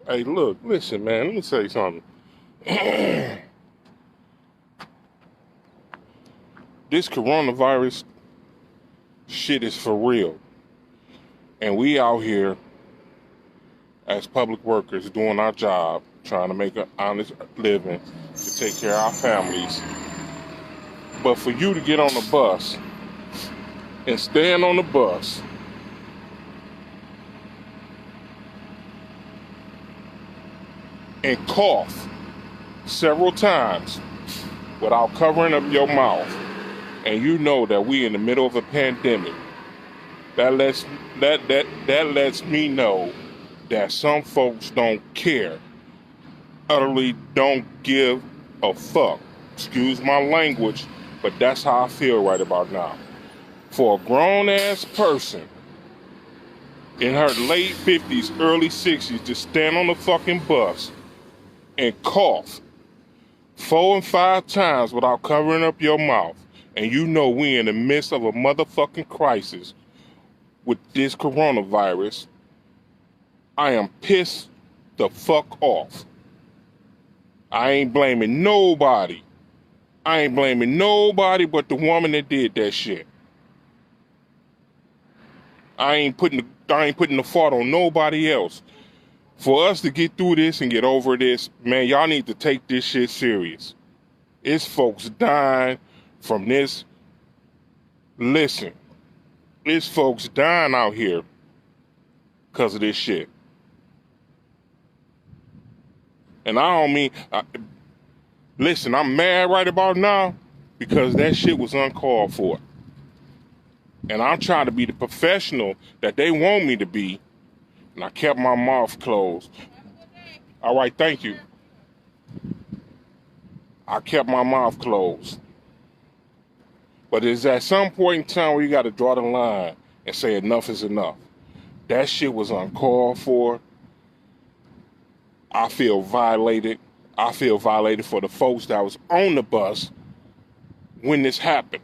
Hey, look, listen, man. Let me tell you something. This coronavirus shit is for real, and we out here as public workers doing our job, trying to make an honest living to take care of our families. But for you to get on the bus and stand on the bus and cough several times without covering up your mouth, and you know that we in the middle of a pandemic, that lets me know that some folks don't care, utterly don't give a fuck. Excuse my language, but that's how I feel right about now. For a grown ass person in her late 50s, early 60s to stand on the fucking bus and cough 4 and 5 times without covering up your mouth, and you know we in the midst of a motherfucking crisis with this coronavirus, I am pissed the fuck off. I ain't blaming nobody. I ain't blaming nobody but the woman that did that shit. I ain't putting the fault on nobody else. For us to get through this and get over this, man, y'all need to take this shit serious. It's folks dying from this. Listen, it's folks dying out here because of this shit. And I don't mean, listen, I'm mad right about now because that shit was uncalled for. And I'm trying to be the professional that they want me to be, and I kept my mouth closed. All right, thank you. I kept my mouth closed. But it's at some point in time where you got to draw the line and say enough is enough. That shit was uncalled for. I feel violated. I feel violated for the folks that was on the bus when this happened.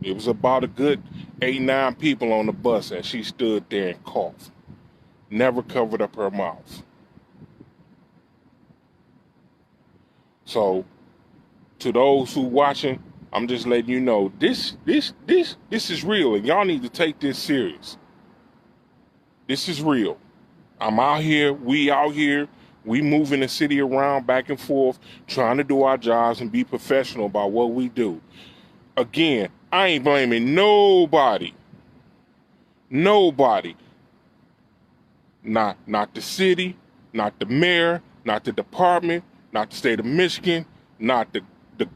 It was about a good 8, 9 people on the bus, and she stood there and coughed. Never covered up her mouth. So, to those who watching, I'm just letting you know this is real, and y'all need to take this serious. This is real. I'm out here, we moving the city around back and forth, trying to do our jobs and be professional about what we do. Again, I ain't blaming nobody. Nobody. Not the city, not the mayor, not the department, not the state of Michigan, not the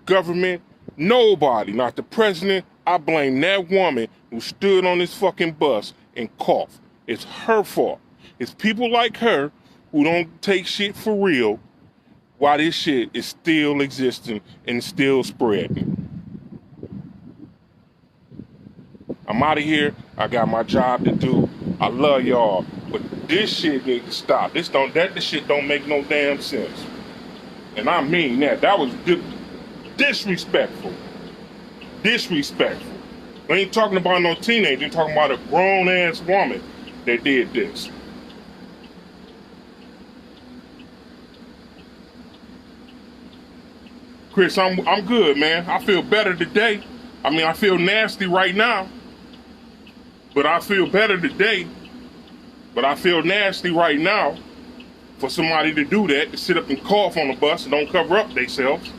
government, nobody, not the president. I blame that woman who stood on this fucking bus and coughed. It's her fault. It's people like her who don't take shit for real while this shit is still existing and still spreading. I'm out of here. I got my job to do. I love y'all, but this shit needs to stop. This shit don't make no damn sense. And I mean that. That was disrespectful. Disrespectful. We ain't talking about no teenager. We're talking about a grown-ass woman that did this. Chris, I'm good, man. I feel better today. I mean, I feel nasty right now, but I feel better today. But I feel nasty right now for somebody to do that, to sit up and cough on the bus and don't cover up themselves.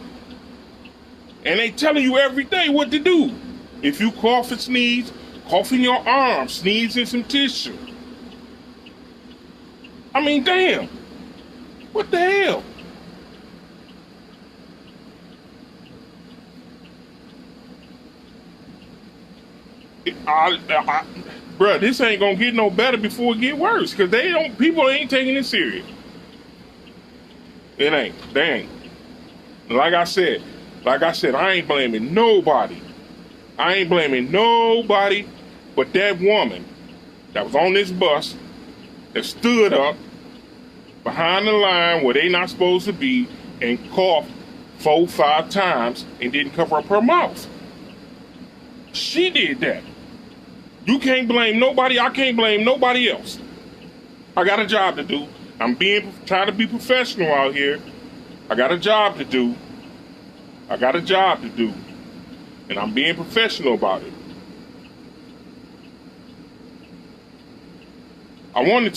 And they telling you every day what to do. If you cough and sneeze, cough in your arm, sneeze in some tissue. I mean, damn. What the hell? Bruh, this ain't gonna get no better before it get worse, cause people ain't taking it serious. It ain't. They ain't. Like I said, I ain't blaming nobody. I ain't blaming nobody but that woman that was on this bus that stood up behind the line where they not supposed to be and coughed 4, 5 times and didn't cover up her mouth. She did that. You can't blame nobody. I can't blame nobody else. I got a job to do. I'm trying to be professional out here. I got a job to do. And I'm being professional about it. I wanted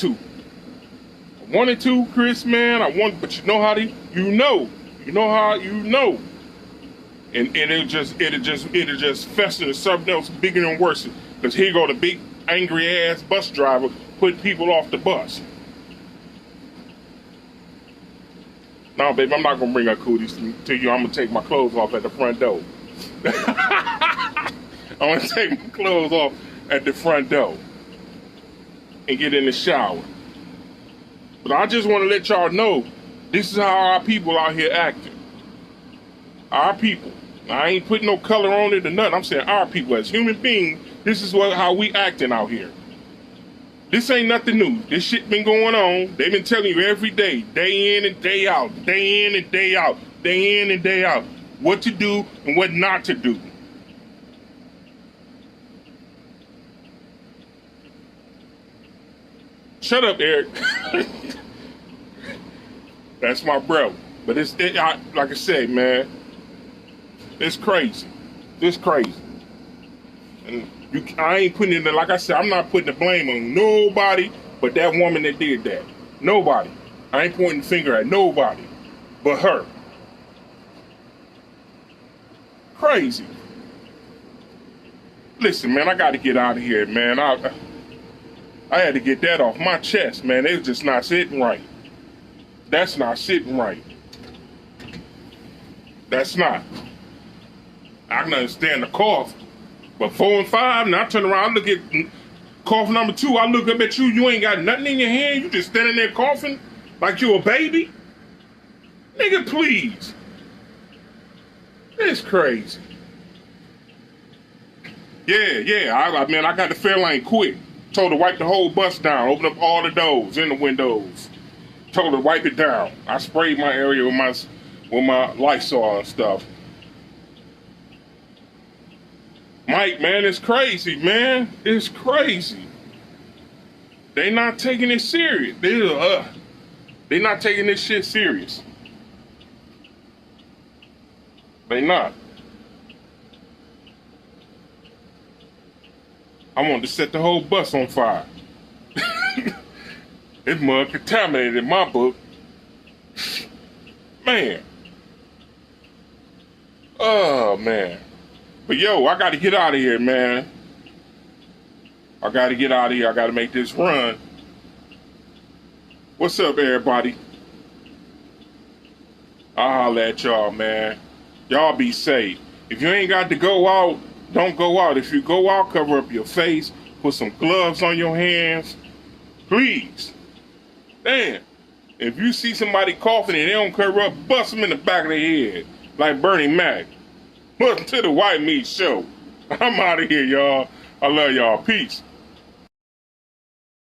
to, Chris, man. But you know how and it'll just fester to something else bigger and worse. Because here go the big angry ass bus driver putting people off the bus. No, baby, I'm not gonna bring her cooties to you. I'm gonna take my clothes off at the front door. I'm gonna take my clothes off at the front door and get in the shower. But I just want to let y'all know, this is how our people out here acting. Our people. I ain't putting no color on it or nothing. I'm saying our people as human beings, this is how we acting out here. This ain't nothing new. This shit been going on. They've been telling you every day in and day out, day in and day out, day in and day out, what to do and what not to do. Shut up, Eric. That's my bro. But like I said, man, it's crazy. It's crazy. And I ain't putting it, like I said, I'm not putting the blame on nobody but that woman that did that. Nobody. I ain't pointing the finger at nobody but her. Crazy. Listen, man, I got to get out of here, man. I had to get that off my chest, man. It's just not sitting right. That's not sitting right. That's not. I can understand the cough. But 4 and 5, now I turn around, I look at cough number 2, I look up at you, you ain't got nothing in your hand, you just standing there coughing like you a baby? Nigga, please. It's crazy. Yeah, I got the Fairlane quick. Told her to wipe the whole bus down, open up all the doors and the windows. Told her to wipe it down. I sprayed my area with my Lysol and stuff. Mike, man, it's crazy, man. It's crazy. They not taking it serious. They not taking this shit serious. They not. I wanted to set the whole bus on fire. It's mud contaminated in my book. Man. Oh, man. But yo, I gotta get out of here, man. I gotta get out of here. I gotta make this run. What's up, everybody? I'll holler at y'all, man. Y'all be safe. If you ain't got to go out, don't go out. If you go out, cover up your face. Put some gloves on your hands. Please. Damn. If you see somebody coughing and they don't cover up, bust them in the back of their head. Like Bernie Mac. Welcome to the White Meat Show. I'm out of here, y'all. I love y'all. Peace.